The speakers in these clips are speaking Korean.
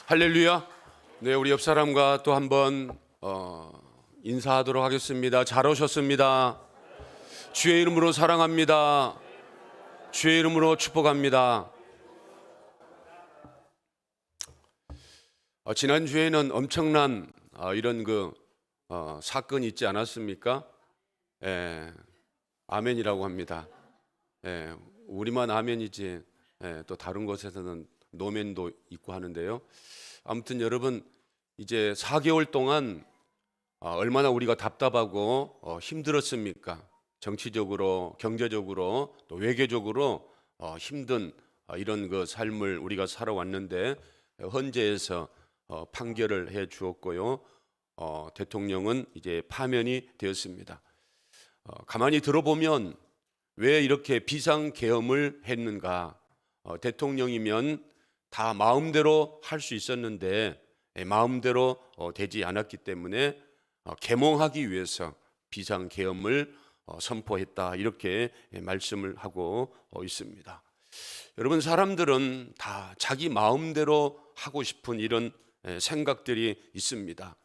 할렐루야. 네, 우리 옆 사람과 또 한번 인사하도록 하겠습니다. 잘 오셨습니다. 주의 이름으로 사랑합니다. 주의 이름으로 축복합니다. 지난주에는 엄청난 이런 사건이 있지 않았습니까? 아멘이라고 합니다. 우리만 아멘이지 또 다른 곳에서는 노멘도 있고 하는데요. 아무튼 여러분, 이제 4개월 동안 얼마나 우리가 답답하고 힘들었습니까? 정치적으로, 경제적으로, 또 외교적으로 힘든 이런 삶을 우리가 살아왔는데, 헌재에서 판결을 해 주었고요. 대통령은 이제 파면이 되었습니다. 가만히 들어보면 왜 이렇게 비상계엄을 했는가? 대통령이면 다 마음대로 할 수 있었는데 마음대로 되지 않았기 때문에 계몽하기 위해서 비상계엄을 선포했다, 이렇게 말씀을 하고 있습니다. 여러분, 사람들은 다 자기 마음대로 하고 싶은 이런 생각들이 있습니다.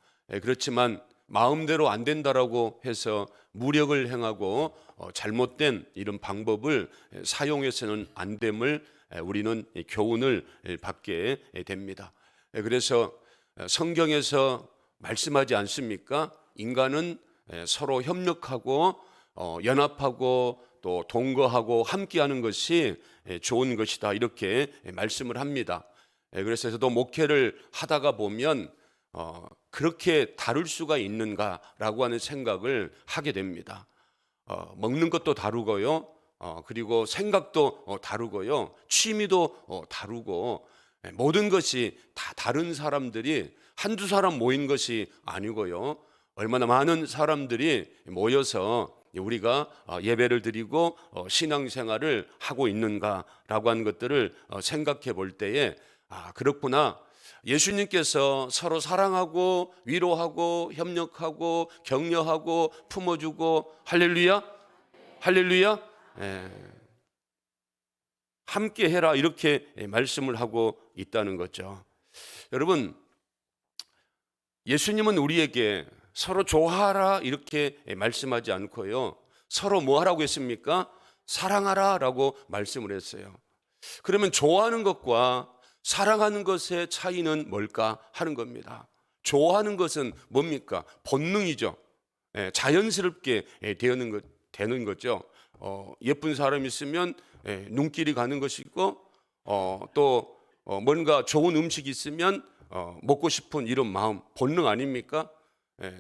그렇지만 마음대로 안 된다라고 해서 무력을 행하고 잘못된 이런 방법을 사용해서는 안 됨을 우리는 교훈을 받게 됩니다. 그래서 성경에서 말씀하지 않습니까? 인간은 서로 협력하고 연합하고 또 동거하고 함께하는 것이 좋은 것이다, 이렇게 말씀을 합니다. 그래서 저도 목회를 하다가 보면 그렇게 다를 수가 있는가라고 하는 생각을 하게 됩니다. 먹는 것도 다르고요. 그리고 생각도 다르고요. 취미도 다르고, 모든 것이 다 다른 사람들이 한두 사람 모인 것이 아니고요. 얼마나 많은 사람들이 모여서 우리가 예배를 드리고 신앙생활을 하고 있는가라고 하는 것들을 생각해 볼 때에 그렇구나. 예수님께서 서로 사랑하고 위로하고 협력하고 격려하고 품어주고, 할렐루야, 할렐루야, 함께 해라, 이렇게 말씀을 하고 있다는 거죠. 여러분, 예수님은 우리에게 서로 좋아하라 이렇게 말씀하지 않고요, 서로 뭐 하라고 했습니까? 사랑하라 라고 말씀을 했어요. 그러면 좋아하는 것과 사랑하는 것의 차이는 뭘까 하는 겁니다. 좋아하는 것은 뭡니까? 본능이죠. 자연스럽게 되는 거죠. 예쁜 사람이 있으면 눈길이 가는 것이고, 또 뭔가 좋은 음식이 있으면 먹고 싶은 이런 마음, 본능 아닙니까?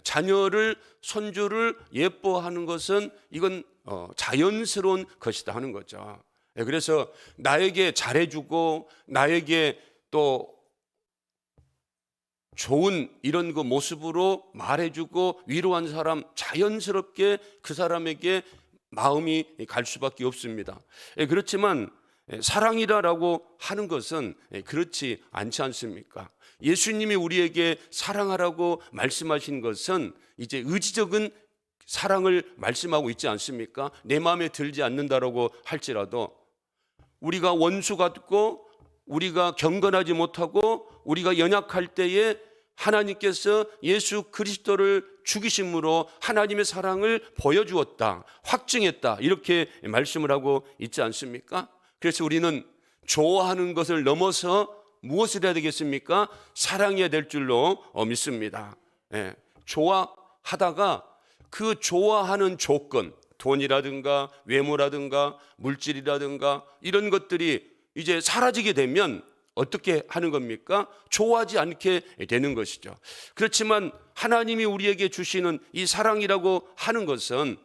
자녀를, 손주를 예뻐하는 것은 이건 자연스러운 것이다 하는 거죠. 그래서 나에게 잘해주고 나에게 또 좋은 이런 모습으로 말해주고 위로한 사람, 자연스럽게 그 사람에게 마음이 갈 수밖에 없습니다. 그렇지만 사랑이라고 하는 것은 그렇지 않지 않습니까? 예수님이 우리에게 사랑하라고 말씀하신 것은 이제 의지적인 사랑을 말씀하고 있지 않습니까? 내 마음에 들지 않는다라고 할지라도, 우리가 원수 같고 우리가 경건하지 못하고 우리가 연약할 때에 하나님께서 예수 그리스도를 죽이심으로 하나님의 사랑을 보여주었다, 확증했다, 이렇게 말씀을 하고 있지 않습니까? 그래서 우리는 좋아하는 것을 넘어서 무엇을 해야 되겠습니까? 사랑해야 될 줄로 믿습니다. 좋아하다가 그 좋아하는 조건, 돈이라든가 외모라든가 물질이라든가 이런 것들이 이제 사라지게 되면 어떻게 하는 겁니까? 좋아하지 않게 되는 것이죠. 그렇지만 하나님이 우리에게 주시는 이 사랑이라고 하는 것은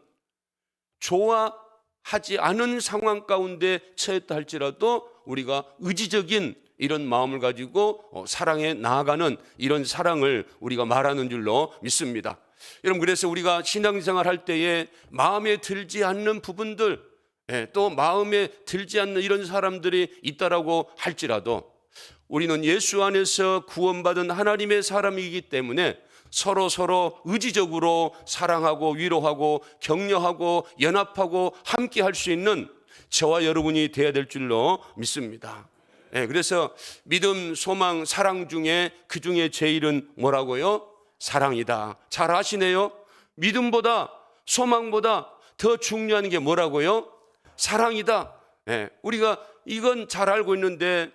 좋아하지 않은 상황 가운데 처했다 할지라도 우리가 의지적인 이런 마음을 가지고 사랑해 나아가는 이런 사랑을 우리가 말하는 줄로 믿습니다. 여러분, 그래서 우리가 신앙생활 할 때에 마음에 들지 않는 부분들, 또 마음에 들지 않는 이런 사람들이 있다라고 할지라도 우리는 예수 안에서 구원받은 하나님의 사람이기 때문에 서로 의지적으로 사랑하고 위로하고 격려하고 연합하고 함께 할 수 있는 저와 여러분이 되어야 될 줄로 믿습니다. 그래서 믿음, 소망, 사랑 중에 그 중에 제일은 뭐라고요? 사랑이다. 잘 아시네요. 믿음보다 소망보다 더 중요한 게 뭐라고요? 사랑이다. 우리가 이건 잘 알고 있는데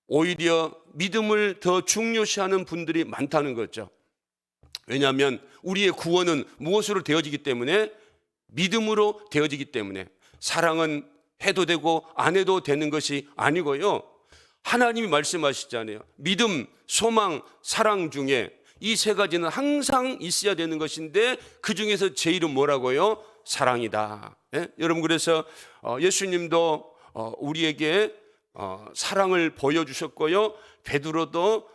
오히려 믿음을 더 중요시하는 분들이 많다는 거죠. 왜냐하면 우리의 구원은 무엇으로 되어지기 때문에? 믿음으로 되어지기 때문에. 사랑은 해도 되고 안 해도 되는 것이 아니고요. 하나님이 말씀하시잖아요. 믿음, 소망, 사랑 중에 이 세 가지는 항상 있어야 되는 것인데 그 중에서 제일은 뭐라고요? 사랑이다. 여러분, 그래서 예수님도 우리에게 사랑을 보여주셨고요. 베드로도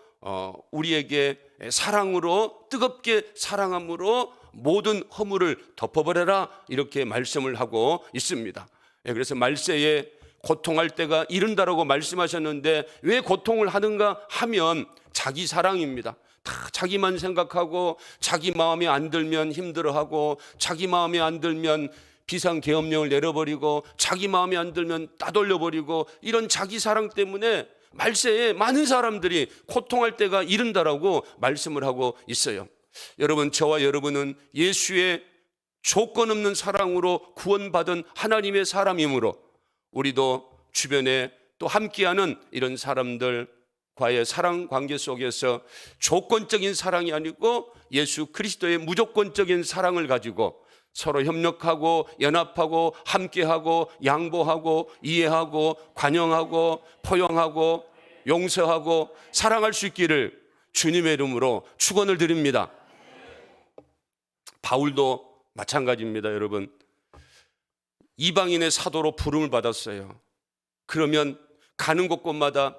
우리에게 사랑으로, 뜨겁게 사랑함으로 모든 허물을 덮어버려라, 이렇게 말씀을 하고 있습니다. 그래서 말세에 고통할 때가 이른다라고 말씀하셨는데 왜 고통을 하는가 하면 자기 사랑입니다. 다 자기만 생각하고 자기 마음에 안 들면 힘들어하고 자기 마음에 안 들면 비상계엄령을 내려버리고 자기 마음에 안 들면 따돌려버리고 이런 자기 사랑 때문에 말세에 많은 사람들이 고통할 때가 이른다라고 말씀을 하고 있어요. 여러분, 저와 여러분은 예수의 조건 없는 사랑으로 구원받은 하나님의 사람이므로 우리도 주변에 또 함께하는 이런 사람들과의 사랑 관계 속에서 조건적인 사랑이 아니고 예수 그리스도의 무조건적인 사랑을 가지고 서로 협력하고 연합하고 함께하고 양보하고 이해하고 관용하고 포용하고 용서하고 사랑할 수 있기를 주님의 이름으로 축원을 드립니다. 바울도 마찬가지입니다. 여러분, 이방인의 사도로 부름을 받았어요. 그러면 가는 곳곳마다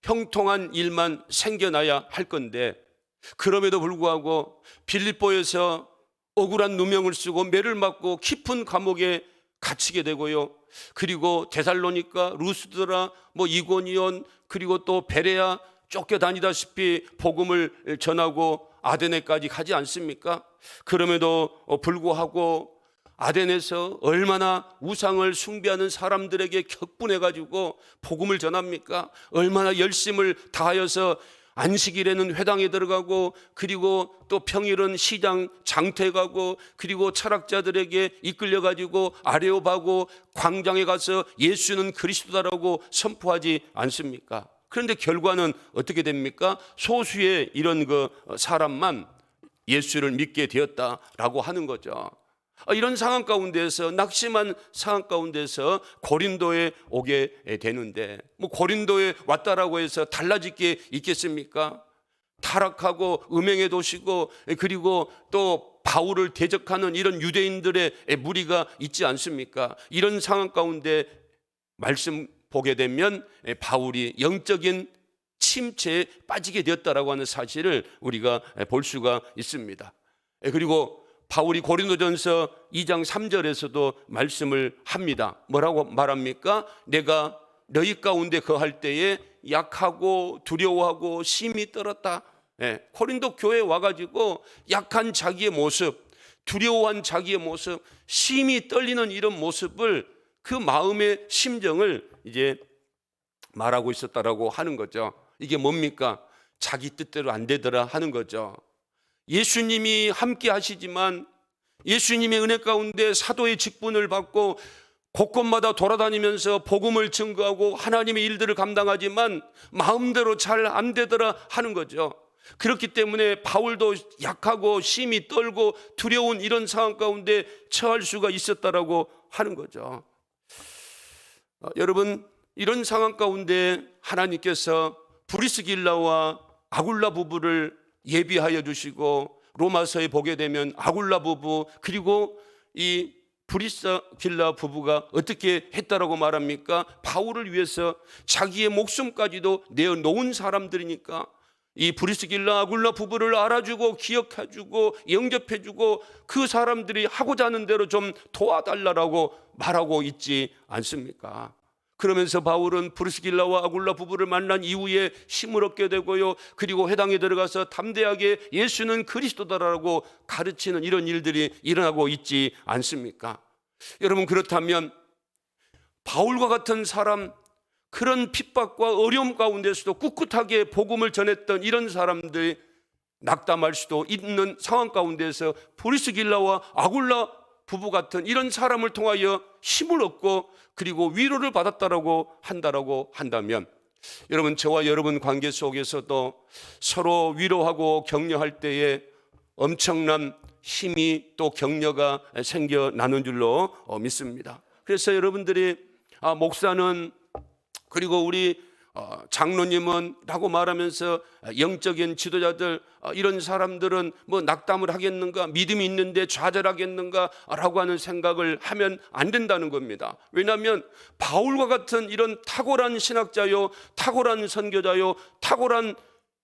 형통한 일만 생겨나야 할 건데 그럼에도 불구하고 빌립보에서 억울한 누명을 쓰고 매를 맞고 깊은 감옥에 갇히게 되고요. 그리고 데살로니가, 루스드라, 이고니온, 그리고 또 베레아 쫓겨다니다시피 복음을 전하고 아데네까지 가지 않습니까? 그럼에도 불구하고 아덴에서 얼마나 우상을 숭배하는 사람들에게 격분해가지고 복음을 전합니까? 얼마나 열심을 다하여서 안식일에는 회당에 들어가고 그리고 또 평일은 시장 장터에 가고 그리고 철학자들에게 이끌려가지고 아레오바고 광장에 가서 예수는 그리스도다라고 선포하지 않습니까? 그런데 결과는 어떻게 됩니까? 소수의 이런 사람만 예수를 믿게 되었다라고 하는 거죠. 이런 상황 가운데서, 낙심한 상황 가운데서 고린도에 오게 되는데 고린도에 왔다라고 해서 달라질 게 있겠습니까? 타락하고 음행의 도시고 그리고 또 바울을 대적하는 이런 유대인들의 무리가 있지 않습니까? 이런 상황 가운데 말씀 보게 되면 바울이 영적인 침체에 빠지게 되었다라고 하는 사실을 우리가 볼 수가 있습니다. 그리고 바울이 고린도전서 2장 3절에서도 말씀을 합니다. 뭐라고 말합니까? 내가 너희 가운데 거할 때에 약하고 두려워하고 심히 떨었다. 고린도 교회에 와가지고 약한 자기의 모습, 두려워한 자기의 모습, 심히 떨리는 이런 모습을, 그 마음의 심정을 이제 말하고 있었다라고 하는 거죠. 이게 뭡니까? 자기 뜻대로 안 되더라 하는 거죠. 예수님이 함께 하시지만 예수님의 은혜 가운데 사도의 직분을 받고 곳곳마다 돌아다니면서 복음을 증거하고 하나님의 일들을 감당하지만 마음대로 잘 안 되더라 하는 거죠. 그렇기 때문에 바울도 약하고 심히 떨고 두려운 이런 상황 가운데 처할 수가 있었다라고 하는 거죠. 여러분, 이런 상황 가운데 하나님께서 브리스길라와 아굴라 부부를 예비하여 주시고, 로마서에 보게 되면 아굴라 부부 그리고 이 브리스길라 부부가 어떻게 했다라고 말합니까? 바울을 위해서 자기의 목숨까지도 내어놓은 사람들이니까 이 브리스길라 아굴라 부부를 알아주고 기억해주고 영접해주고 그 사람들이 하고자 하는 대로 좀 도와달라고 말하고 있지 않습니까? 그러면서 바울은 브리스길라와 아굴라 부부를 만난 이후에 힘을 얻게 되고요, 그리고 회당에 들어가서 담대하게 예수는 그리스도다라고 가르치는 이런 일들이 일어나고 있지 않습니까? 여러분, 그렇다면 바울과 같은 사람, 그런 핍박과 어려움 가운데서도 꿋꿋하게 복음을 전했던 이런 사람들이 낙담할 수도 있는 상황 가운데서 브리스길라와 아굴라 부부 같은 이런 사람을 통하여 힘을 얻고 그리고 위로를 받았다라고 한다면, 여러분, 저와 여러분 관계 속에서도 서로 위로하고 격려할 때에 엄청난 힘이 또 격려가 생겨나는 줄로 믿습니다. 그래서 여러분들이 목사는 그리고 우리 장로님은 라고 말하면서 영적인 지도자들, 이런 사람들은 뭐 낙담을 하겠는가, 믿음이 있는데 좌절하겠는가 라고 하는 생각을 하면 안 된다는 겁니다. 왜냐하면 바울과 같은 이런 탁월한 신학자요, 탁월한 선교자요, 탁월한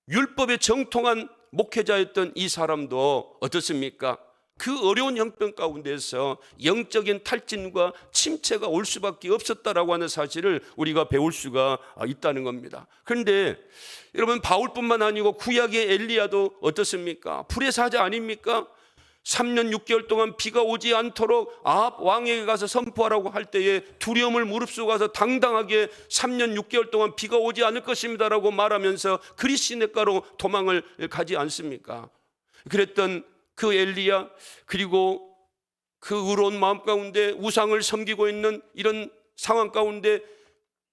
율법에 정통한 목회자였던 이 사람도 어떻습니까? 그 어려운 형편 가운데서 영적인 탈진과 침체가 올 수밖에 없었다라고 하는 사실을 우리가 배울 수가 있다는 겁니다. 그런데 여러분, 바울뿐만 아니고 구약의 엘리야도 어떻습니까? 불의 사자 아닙니까? 3년 6개월 동안 비가 오지 않도록 아합 왕에게 가서 선포하라고 할 때에 두려움을 무릅쓰고 가서 당당하게 3년 6개월 동안 비가 오지 않을 것입니다라고 말하면서 그리스 시내가로 도망을 가지 않습니까? 그랬던 그 엘리야, 그리고 그 의로운 마음 가운데 우상을 섬기고 있는 이런 상황 가운데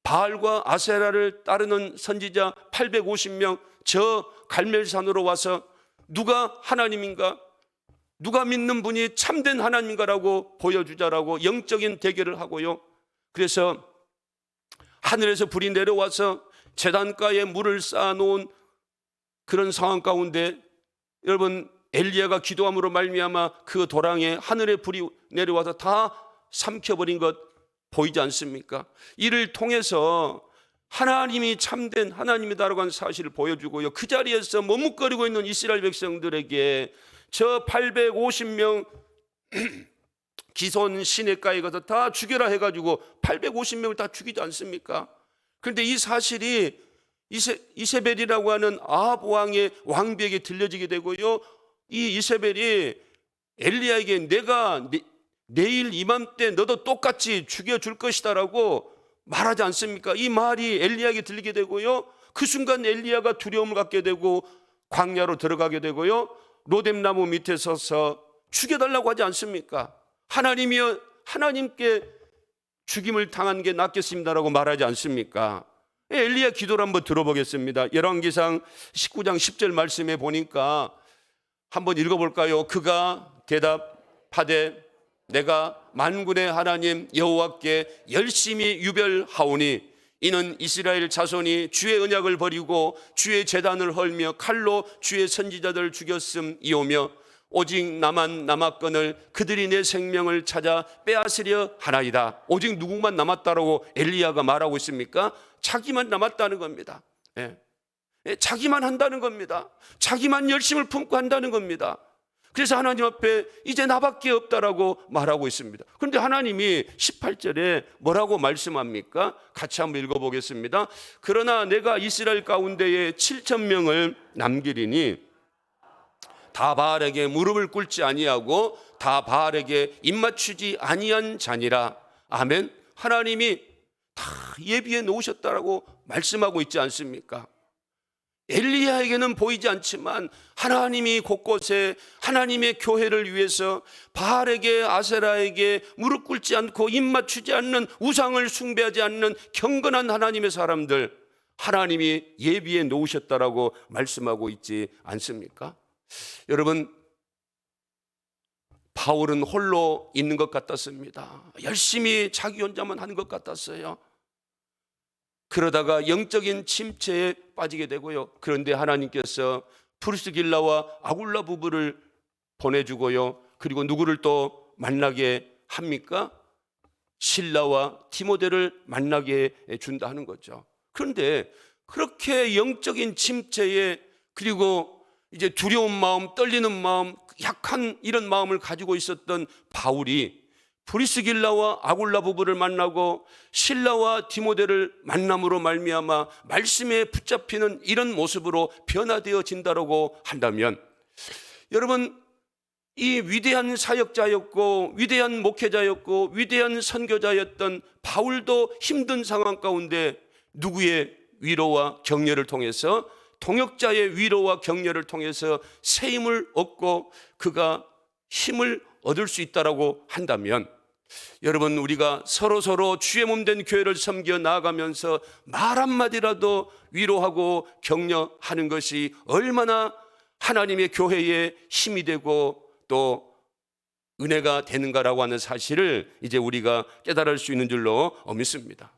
바알과 아세라를 따르는 선지자 850명 저 갈멜산으로 와서 누가 하나님인가, 누가 믿는 분이 참된 하나님인가라고 보여주자라고 영적인 대결을 하고요. 그래서 하늘에서 불이 내려와서 제단가에 물을 쌓아놓은 그런 상황 가운데 여러분, 엘리야가 기도함으로 말미암아 그 도랑에 하늘의 불이 내려와서 다 삼켜버린 것 보이지 않습니까? 이를 통해서 하나님이 참된 하나님이다라고 하는 사실을 보여주고요. 그 자리에서 머뭇거리고 있는 이스라엘 백성들에게 저 850명 기손 시내가에 가서 다 죽여라 해가지고 850명을 다 죽이지 않습니까? 그런데 이 사실이 이세벨이라고 하는 아합 왕의 왕비에게 들려지게 되고요. 이 이세벨이 엘리야에게 내가 내일 이맘때 너도 똑같이 죽여줄 것이다라고 말하지 않습니까? 이 말이 엘리야에게 들리게 되고요. 그 순간 엘리야가 두려움을 갖게 되고 광야로 들어가게 되고요. 로뎀나무 밑에 서서 죽여달라고 하지 않습니까? 하나님이여, 하나님께 죽임을 당한 게 낫겠습니다라고 말하지 않습니까? 엘리야 기도를 한번 들어보겠습니다. 열왕기상 19장 10절 말씀에 보니까 한번 읽어볼까요? 그가 대답하되 내가 만군의 하나님 여호와께 열심히 유별하오니 이는 이스라엘 자손이 주의 언약을 버리고 주의 제단을 헐며 칼로 주의 선지자들을 죽였음이오며 오직 나만 남았거늘 그들이 내 생명을 찾아 빼앗으려 하나이다. 오직 누구만 남았다라고 엘리야가 말하고 있습니까? 자기만 남았다는 겁니다. 자기만 한다는 겁니다. 자기만 열심을 품고 한다는 겁니다. 그래서 하나님 앞에 이제 나밖에 없다라고 말하고 있습니다. 그런데 하나님이 18절에 뭐라고 말씀합니까? 같이 한번 읽어보겠습니다. 그러나 내가 이스라엘 가운데에 7,000명을 남기리니 다 바알에게 무릎을 꿇지 아니하고 다 바알에게 입맞추지 아니한 자니라. 아멘. 하나님이 다 예비해 놓으셨다라고 말씀하고 있지 않습니까? 엘리야에게는 보이지 않지만 하나님이 곳곳에 하나님의 교회를 위해서 바알에게 아세라에게 무릎 꿇지 않고 입맞추지 않는, 우상을 숭배하지 않는 경건한 하나님의 사람들, 하나님이 예비해 놓으셨다라고 말씀하고 있지 않습니까? 여러분, 바울은 홀로 있는 것 같았습니다. 열심히 자기 혼자만 하는 것 같았어요. 그러다가 영적인 침체에 빠지게 되고요. 그런데 하나님께서 프리스길라와 아굴라 부부를 보내주고요. 그리고 누구를 또 만나게 합니까? 실라와 디모데를 만나게 준다 하는 거죠. 그런데 그렇게 영적인 침체에, 그리고 이제 두려운 마음, 떨리는 마음, 약한 이런 마음을 가지고 있었던 바울이 브리스길라와 아굴라 부부를 만나고 실라와 디모데를 만남으로 말미암아 말씀에 붙잡히는 이런 모습으로 변화되어진다라고 한다면, 여러분, 이 위대한 사역자였고 위대한 목회자였고 위대한 선교자였던 바울도 힘든 상황 가운데 누구의 위로와 격려를 통해서, 동역자의 위로와 격려를 통해서 새 힘을 얻고 그가 힘을 얻을 수 있다라고 한다면, 여러분, 우리가 서로 주의 몸 된 교회를 섬겨 나아가면서 말 한마디라도 위로하고 격려하는 것이 얼마나 하나님의 교회에 힘이 되고 또 은혜가 되는가라고 하는 사실을 이제 우리가 깨달을 수 있는 줄로 믿습니다.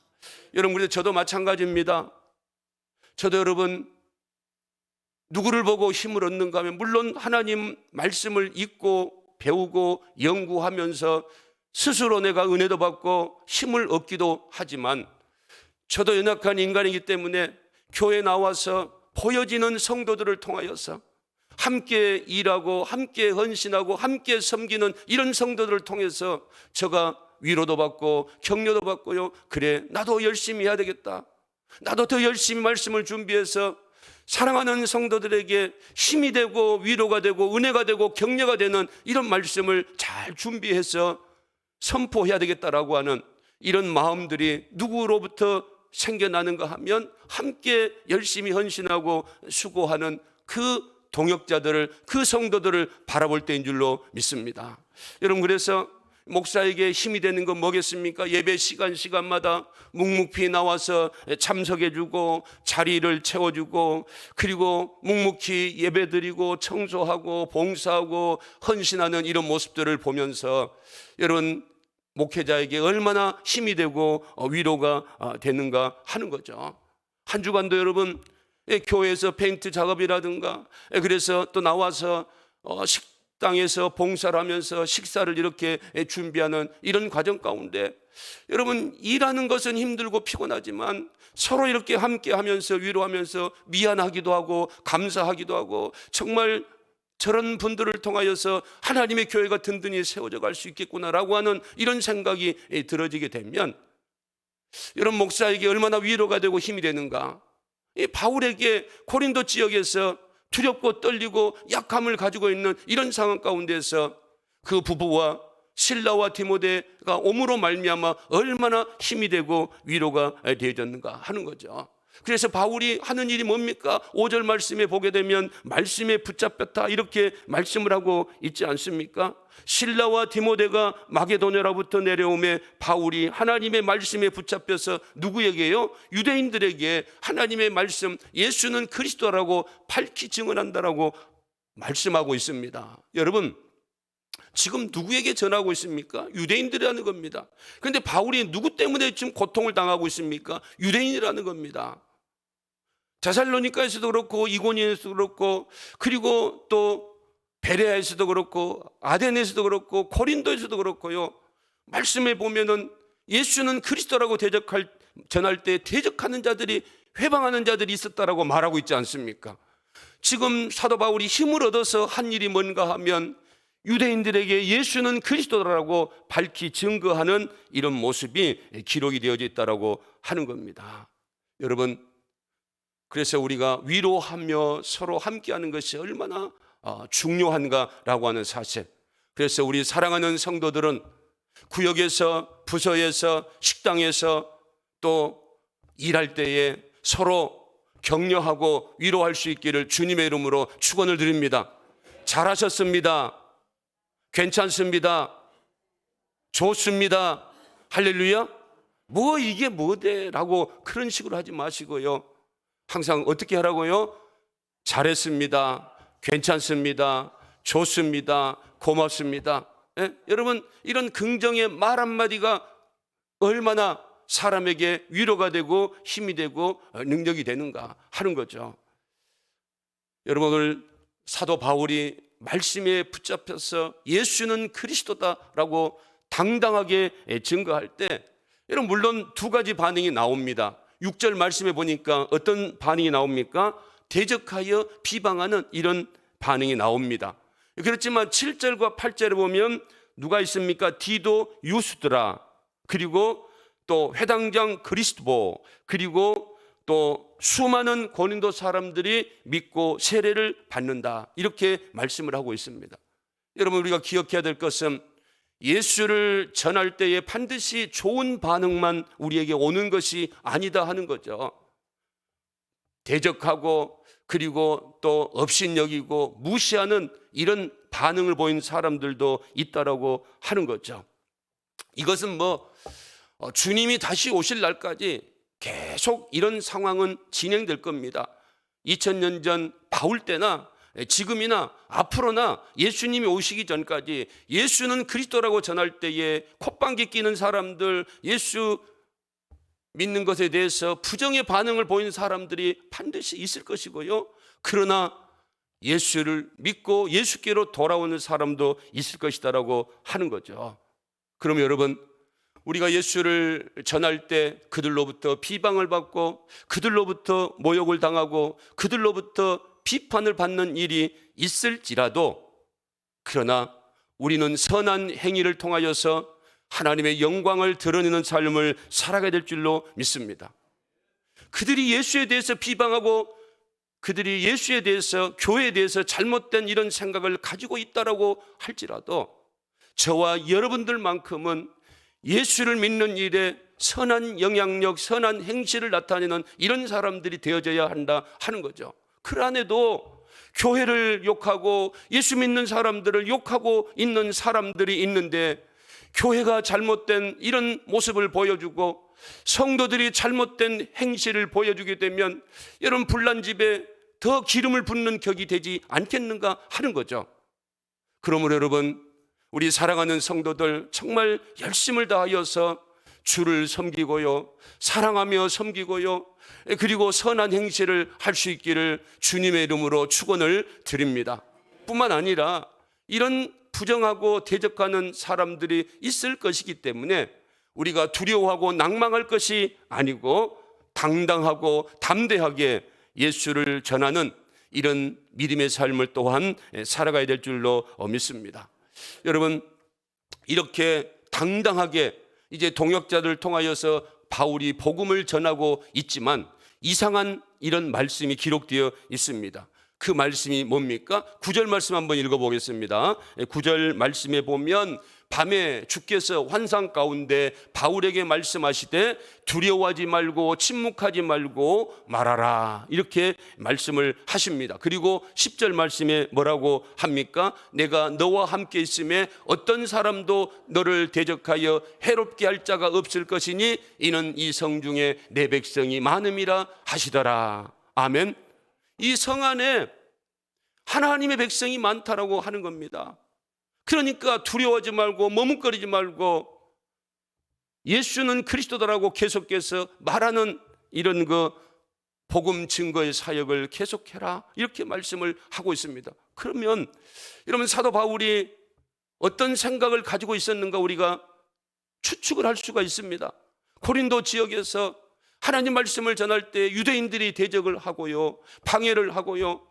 여러분, 그래서 저도 마찬가지입니다. 저도 여러분, 누구를 보고 힘을 얻는가 하면 물론 하나님 말씀을 읽고 배우고 연구하면서 스스로 내가 은혜도 받고 힘을 얻기도 하지만, 저도 연약한 인간이기 때문에 교회에 나와서 보여지는 성도들을 통하여서 함께 일하고 함께 헌신하고 함께 섬기는 이런 성도들을 통해서 제가 위로도 받고 격려도 받고요, 그래 나도 열심히 해야 되겠다, 나도 더 열심히 말씀을 준비해서 사랑하는 성도들에게 힘이 되고 위로가 되고 은혜가 되고 격려가 되는 이런 말씀을 잘 준비해서 선포해야 되겠다라고 하는 이런 마음들이 누구로부터 생겨나는가 하면 함께 열심히 헌신하고 수고하는 그 동역자들을, 그 성도들을 바라볼 때인 줄로 믿습니다. 여러분, 그래서 목사에게 힘이 되는 건 뭐겠습니까? 예배 시간마다 묵묵히 나와서 참석해주고 자리를 채워주고, 그리고 묵묵히 예배드리고 청소하고 봉사하고 헌신하는 이런 모습들을 보면서 여러분, 목회자에게 얼마나 힘이 되고 위로가 되는가 하는 거죠. 한 주간도 여러분, 교회에서 페인트 작업이라든가, 그래서 또 나와서 식당에서 봉사를 하면서 식사를 이렇게 준비하는 이런 과정 가운데, 여러분, 일하는 것은 힘들고 피곤하지만 서로 이렇게 함께 하면서 위로하면서 미안하기도 하고 감사하기도 하고, 정말 저런 분들을 통하여서 하나님의 교회가 든든히 세워져 갈 수 있겠구나라고 하는 이런 생각이 들어지게 되면, 여러분, 목사에게 얼마나 위로가 되고 힘이 되는가. 바울에게 고린도 지역에서 두렵고 떨리고 약함을 가지고 있는 이런 상황 가운데서 그 부부와 실라와 디모데가 오므로 말미암아 얼마나 힘이 되고 위로가 되어졌는가 하는 거죠. 그래서 바울이 하는 일이 뭡니까? 5절 말씀에 보게 되면 말씀에 붙잡혔다 이렇게 말씀을 하고 있지 않습니까? 실라와 디모데가 마게도냐로부터 내려오매 바울이 하나님의 말씀에 붙잡혀서 누구에게요? 유대인들에게 하나님의 말씀, 예수는 그리스도라고 밝히 증언한다라고 말씀하고 있습니다. 여러분, 지금 누구에게 전하고 있습니까? 유대인들이라는 겁니다. 그런데 바울이 누구 때문에 지금 고통을 당하고 있습니까? 유대인이라는 겁니다. 데살로니가에서도 그렇고 이고니에서도 그렇고, 그리고 또 베레아에서도 그렇고 아덴에서도 그렇고 고린도에서도 그렇고요, 말씀에 보면은 예수는 그리스도라고 전할 때 대적하는 자들이, 회방하는 자들이 있었다라고 말하고 있지 않습니까? 지금 사도 바울이 힘을 얻어서 한 일이 뭔가 하면 유대인들에게 예수는 그리스도라고 밝히 증거하는 이런 모습이 기록이 되어져 있다라고 하는 겁니다. 여러분, 그래서 우리가 위로하며 서로 함께하는 것이 얼마나 중요한가라고 하는 사실. 그래서 우리 사랑하는 성도들은 구역에서, 부서에서, 식당에서 또 일할 때에 서로 격려하고 위로할 수 있기를 주님의 이름으로 축원을 드립니다. 잘하셨습니다. 괜찮습니다. 좋습니다. 할렐루야. 뭐 이게 뭐대? 라고 그런 식으로 하지 마시고요, 항상 어떻게 하라고요? 잘했습니다. 괜찮습니다. 좋습니다. 고맙습니다. 여러분, 이런 긍정의 말 한마디가 얼마나 사람에게 위로가 되고 힘이 되고 능력이 되는가 하는 거죠. 여러분, 오늘 사도 바울이 말씀에 붙잡혀서 예수는 그리스도다라고 당당하게 증거할 때, 여러분, 물론 두 가지 반응이 나옵니다. 6절 말씀에 보니까 어떤 반응이 나옵니까? 대적하여 비방하는 이런 반응이 나옵니다. 그렇지만 7절과 8절에 보면 누가 있습니까? 디도 유스드라, 그리고 또 회당장 그리스도, 그리고 또 수많은 고린도 사람들이 믿고 세례를 받는다, 이렇게 말씀을 하고 있습니다. 여러분, 우리가 기억해야 될 것은 예수를 전할 때에 반드시 좋은 반응만 우리에게 오는 것이 아니다 하는 거죠. 대적하고 그리고 또 업신여기고 무시하는 이런 반응을 보인 사람들도 있다라고 하는 거죠. 이것은 주님이 다시 오실 날까지 계속 이런 상황은 진행될 겁니다. 2000년 전 바울 때나 지금이나 앞으로나 예수님이 오시기 전까지 예수는 그리스도라고 전할 때에 콧방귀 끼는 사람들, 예수 믿는 것에 대해서 부정의 반응을 보이는 사람들이 반드시 있을 것이고요. 그러나 예수를 믿고 예수께로 돌아오는 사람도 있을 것이다라고 하는 거죠. 그럼 여러분, 우리가 예수를 전할 때 그들로부터 비방을 받고 그들로부터 모욕을 당하고 그들로부터 비판을 받는 일이 있을지라도, 그러나 우리는 선한 행위를 통하여서 하나님의 영광을 드러내는 삶을 살아가야 될 줄로 믿습니다. 그들이 예수에 대해서 비방하고 그들이 예수에 대해서, 교회에 대해서 잘못된 이런 생각을 가지고 있다라고 할지라도 저와 여러분들만큼은 예수를 믿는 일에 선한 영향력, 선한 행실을 나타내는 이런 사람들이 되어져야 한다 하는 거죠. 그 안에도 교회를 욕하고 예수 믿는 사람들을 욕하고 있는 사람들이 있는데, 교회가 잘못된 이런 모습을 보여주고 성도들이 잘못된 행실을 보여주게 되면 여러분, 불난 집에 더 기름을 붓는 격이 되지 않겠는가 하는 거죠. 그러므로 여러분, 우리 사랑하는 성도들 정말 열심을 다하여서 주를 섬기고요, 사랑하며 섬기고요, 그리고 선한 행실을 할 수 있기를 주님의 이름으로 축원을 드립니다. 뿐만 아니라 이런 부정하고 대적하는 사람들이 있을 것이기 때문에 우리가 두려워하고 낭망할 것이 아니고 당당하고 담대하게 예수를 전하는 이런 믿음의 삶을 또한 살아가야 될 줄로 믿습니다. 여러분, 이렇게 당당하게 이제 동역자들을 통하여서 바울이 복음을 전하고 있지만 이상한 이런 말씀이 기록되어 있습니다. 그 말씀이 뭡니까? 9절 말씀 한번 읽어보겠습니다. 9절 말씀에 보면 밤에 주께서 환상 가운데 바울에게 말씀하시되 두려워하지 말고 침묵하지 말고 말하라, 이렇게 말씀을 하십니다. 그리고 10절 말씀에 뭐라고 합니까? 내가 너와 함께 있음에 어떤 사람도 너를 대적하여 해롭게 할 자가 없을 것이니 이는 이 성중에 내 백성이 많음이라 하시더라. 아멘. 이 성 안에 하나님의 백성이 많다라고 하는 겁니다. 그러니까 두려워하지 말고 머뭇거리지 말고 예수는 그리스도다라고 계속해서 말하는 이런 복음 증거의 사역을 계속해라, 이렇게 말씀을 하고 있습니다. 그러면 여러분, 사도 바울이 어떤 생각을 가지고 있었는가 우리가 추측을 할 수가 있습니다. 고린도 지역에서 하나님 말씀을 전할 때 유대인들이 대적을 하고요, 방해를 하고요,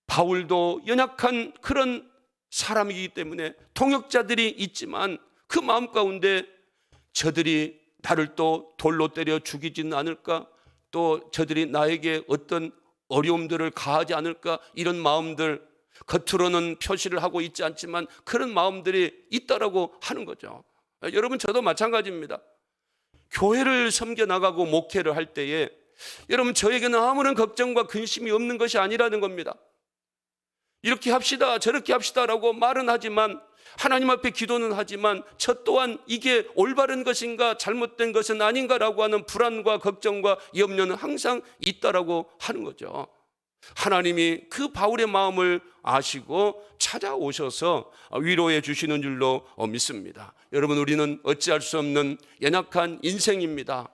바울도 연약한 그런 사람이기 때문에 동역자들이 있지만 그 마음 가운데 저들이 나를 또 돌로 때려 죽이지는 않을까, 또 저들이 나에게 어떤 어려움들을 가하지 않을까, 이런 마음들, 겉으로는 표시를 하고 있지 않지만 그런 마음들이 있다라고 하는 거죠. 여러분, 저도 마찬가지입니다. 교회를 섬겨나가고 목회를 할 때에 여러분, 저에게는 아무런 걱정과 근심이 없는 것이 아니라는 겁니다. 이렇게 합시다 저렇게 합시다라고 말은 하지만, 하나님 앞에 기도는 하지만 저 또한 이게 올바른 것인가 잘못된 것은 아닌가라고 하는 불안과 걱정과 염려는 항상 있다라고 하는 거죠. 하나님이 그 바울의 마음을 아시고 찾아오셔서 위로해 주시는 줄로 믿습니다. 여러분, 우리는 어찌할 수 없는 연약한 인생입니다.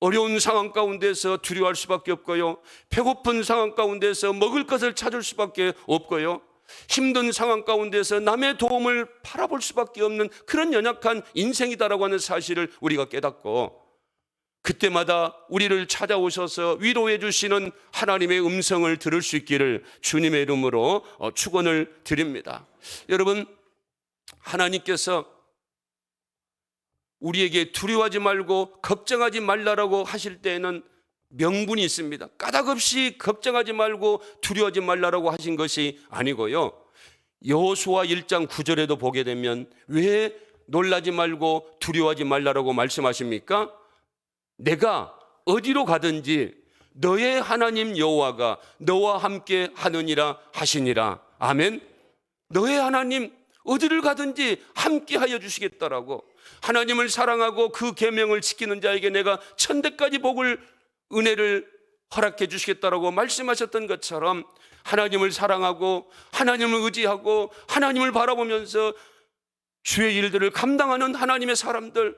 어려운 상황 가운데서 두려워할 수밖에 없고요, 배고픈 상황 가운데서 먹을 것을 찾을 수밖에 없고요, 힘든 상황 가운데서 남의 도움을 바라볼 수밖에 없는 그런 연약한 인생이다라고 하는 사실을 우리가 깨닫고, 그때마다 우리를 찾아오셔서 위로해 주시는 하나님의 음성을 들을 수 있기를 주님의 이름으로 축원을 드립니다. 여러분, 하나님께서 우리에게 두려워하지 말고 걱정하지 말라라고 하실 때에는 명분이 있습니다. 까닭없이 걱정하지 말고 두려워하지 말라라고 하신 것이 아니고요, 여호수아 1장 9절에도 보게 되면 왜 놀라지 말고 두려워하지 말라라고 말씀하십니까? 내가 어디로 가든지 너의 하나님 여호와가 너와 함께 하느니라 하시니라. 아멘. 너의 하나님 어디를 가든지 함께 하여 주시겠다라고, 하나님을 사랑하고 그 계명을 지키는 자에게 내가 천대까지 복을, 은혜를 허락해 주시겠다라고 말씀하셨던 것처럼, 하나님을 사랑하고 하나님을 의지하고 하나님을 바라보면서 주의 일들을 감당하는 하나님의 사람들,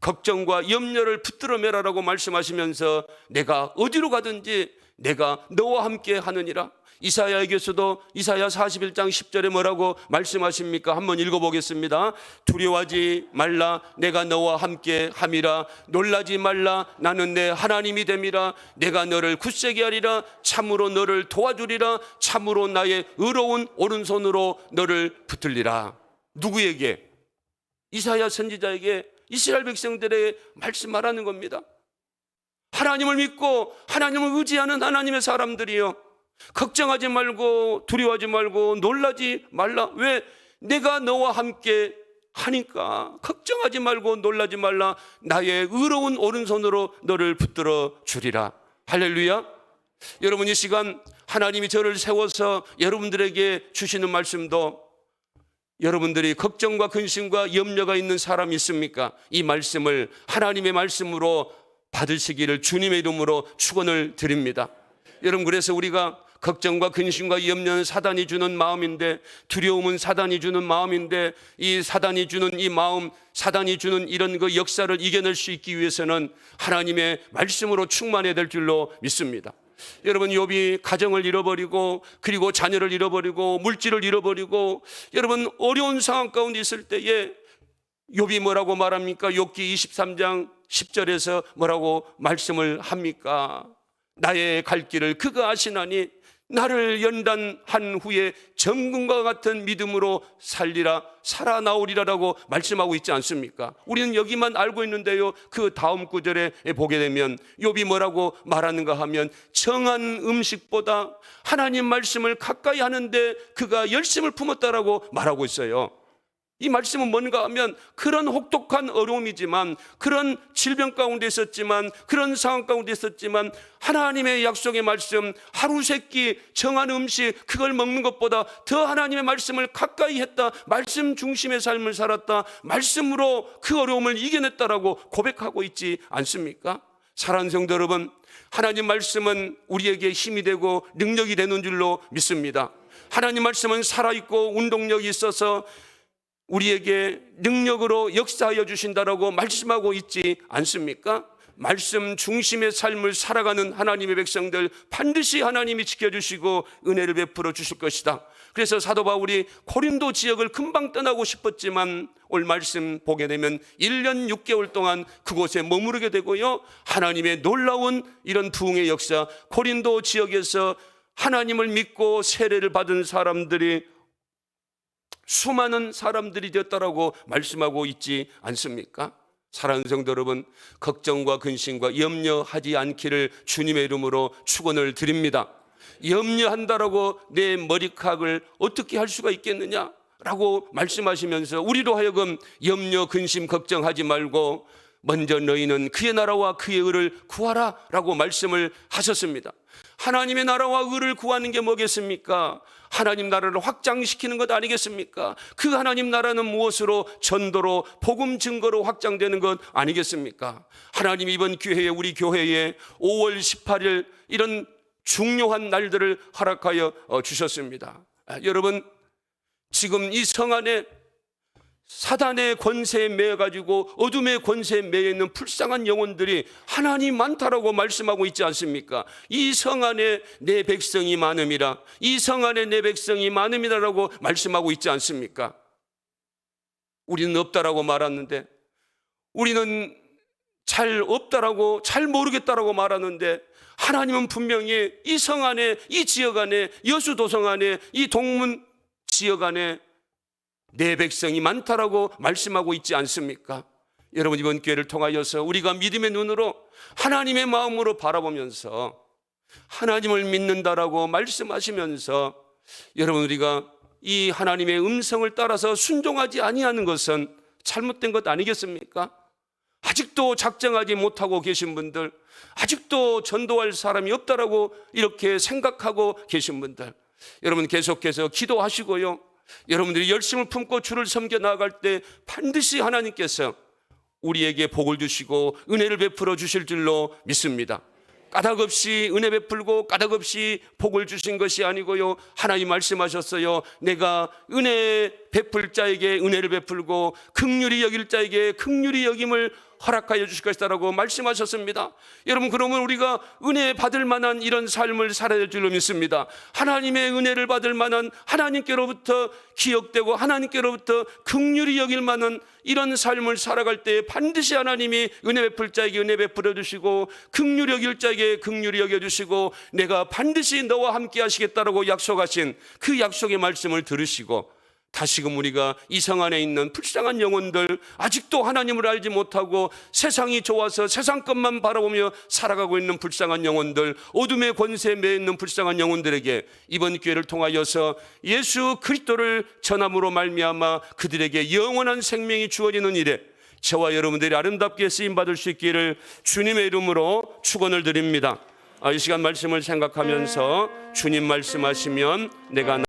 걱정과 염려를 붙들어 매라라고 말씀하시면서 내가 어디로 가든지 내가 너와 함께 하느니라. 이사야에게서도 이사야 41장 10절에 뭐라고 말씀하십니까? 한번 읽어보겠습니다. 두려워하지 말라, 내가 너와 함께 함이라. 놀라지 말라, 나는 내 하나님이 됨이라. 내가 너를 굳세게 하리라. 참으로 너를 도와주리라. 참으로 나의 의로운 오른손으로 너를 붙들리라. 누구에게? 이사야 선지자에게, 이스라엘 백성들에게 말씀하라는 겁니다. 하나님을 믿고 하나님을 의지하는 하나님의 사람들이요, 걱정하지 말고 두려워하지 말고 놀라지 말라. 왜? 내가 너와 함께 하니까. 걱정하지 말고 놀라지 말라. 나의 의로운 오른손으로 너를 붙들어 주리라. 할렐루야. 여러분, 이 시간 하나님이 저를 세워서 여러분들에게 주시는 말씀도, 여러분들이 걱정과 근심과 염려가 있는 사람이 있습니까? 이 말씀을 하나님의 말씀으로 받으시기를 주님의 이름으로 축원을 드립니다. 여러분, 그래서 우리가 걱정과 근심과 염려는 사단이 주는 마음인데, 두려움은 사단이 주는 마음인데, 이 사단이 주는 이 마음, 사단이 주는 이런 그 역사를 이겨낼 수 있기 위해서는 하나님의 말씀으로 충만해야 될 줄로 믿습니다. 여러분, 욥이 가정을 잃어버리고, 그리고 자녀를 잃어버리고, 물질을 잃어버리고, 여러분 어려운 상황 가운데 있을 때에 욥이 뭐라고 말합니까? 욥기 23장 10절에서 뭐라고 말씀을 합니까? 나의 갈 길을 그가 아시나니 나를 연단한 후에 정금과 같은 믿음으로 살아나오리라라고 말씀하고 있지 않습니까? 우리는 여기만 알고 있는데요, 그 다음 구절에 보게 되면 욥이 뭐라고 말하는가 하면, 정한 음식보다 하나님 말씀을 가까이 하는데 그가 열심을 품었다라고 말하고 있어요. 이 말씀은 뭔가 하면, 그런 혹독한 어려움이지만, 그런 질병 가운데 있었지만, 그런 상황 가운데 있었지만, 하나님의 약속의 말씀, 하루 세끼 정한 음식, 그걸 먹는 것보다 더 하나님의 말씀을 가까이 했다, 말씀 중심의 삶을 살았다, 말씀으로 그 어려움을 이겨냈다라고 고백하고 있지 않습니까? 사랑하는 성도 여러분, 하나님 말씀은 우리에게 힘이 되고 능력이 되는 줄로 믿습니다. 하나님 말씀은 살아있고 운동력이 있어서 우리에게 능력으로 역사하여 주신다라고 말씀하고 있지 않습니까? 말씀 중심의 삶을 살아가는 하나님의 백성들, 반드시 하나님이 지켜주시고 은혜를 베풀어 주실 것이다. 그래서 사도 바울이 고린도 지역을 금방 떠나고 싶었지만 오늘 말씀 보게 되면 1년 6개월 동안 그곳에 머무르게 되고요, 하나님의 놀라운 이런 부흥의 역사, 고린도 지역에서 하나님을 믿고 세례를 받은 사람들이 수많은 사람들이 되었다라고 말씀하고 있지 않습니까? 사랑하는 성도 여러분, 걱정과 근심과 염려하지 않기를 주님의 이름으로 축원을 드립니다. 염려한다라고 내 머리카락을 어떻게 할 수가 있겠느냐라고 말씀하시면서 우리로 하여금 염려, 근심, 걱정하지 말고 먼저 너희는 그의 나라와 그의 의를 구하라 라고 말씀을 하셨습니다. 하나님의 나라와 의를 구하는 게 뭐겠습니까? 하나님 나라를 확장시키는 것 아니겠습니까? 그 하나님 나라는 무엇으로? 전도로, 복음 증거로 확장되는 것 아니겠습니까? 하나님 이번 기회에, 우리 교회에 5월 18일 이런 중요한 날들을 허락하여 주셨습니다. 여러분, 지금 이 성 안에 사단의 권세에 매여가지고 어둠의 권세에 매여있는 불쌍한 영혼들이 하나님 많다라고 말씀하고 있지 않습니까? 이 성 안에 내 백성이 많음이라, 이 성 안에 내 백성이 많음이라라고 말씀하고 있지 않습니까? 우리는 없다라고 말하는데, 우리는 잘 없다라고, 잘 모르겠다라고 말하는데, 하나님은 분명히 이 성 안에, 이 지역 안에, 여수도성 안에, 이 동문 지역 안에 내 백성이 많다라고 말씀하고 있지 않습니까? 여러분, 이번 기회를 통하여서 우리가 믿음의 눈으로 하나님의 마음으로 바라보면서 하나님을 믿는다라고 말씀하시면서, 여러분, 우리가 이 하나님의 음성을 따라서 순종하지 아니하는 것은 잘못된 것 아니겠습니까? 아직도 작정하지 못하고 계신 분들, 아직도 전도할 사람이 없다라고 이렇게 생각하고 계신 분들, 여러분 계속해서 기도하시고요, 여러분들이 열심을 품고 주를 섬겨 나아갈 때 반드시 하나님께서 우리에게 복을 주시고 은혜를 베풀어 주실 줄로 믿습니다. 까닭없이 은혜 베풀고 까닭없이 복을 주신 것이 아니고요, 하나님 말씀하셨어요. 내가 은혜 베풀 자에게 은혜를 베풀고 긍휼히 여길 자에게 긍휼히 여김을 허락하여 주실 것이다라고 말씀하셨습니다. 여러분, 그러면 우리가 은혜 받을 만한 이런 삶을 살아야 될 줄로 믿습니다. 하나님의 은혜를 받을 만한, 하나님께로부터 기억되고 하나님께로부터 긍휼히 여길 만한 이런 삶을 살아갈 때 반드시 하나님이 은혜 베풀 자에게 은혜 베풀어 주시고 긍휼히 여길 자에게 긍휼히 여겨 주시고 내가 반드시 너와 함께 하시겠다라고 약속하신 그 약속의 말씀을 들으시고, 다시금 우리가 이 성 안에 있는 불쌍한 영혼들, 아직도 하나님을 알지 못하고 세상이 좋아서 세상 것만 바라보며 살아가고 있는 불쌍한 영혼들, 어둠의 권세에 매여 있는 불쌍한 영혼들에게 이번 기회를 통하여서 예수 그리스도를 전함으로 말미암아 그들에게 영원한 생명이 주어지는 일에 저와 여러분들이 아름답게 쓰임받을 수 있기를 주님의 이름으로 축원을 드립니다. 이 시간 말씀을 생각하면서 주님 말씀하시면 내가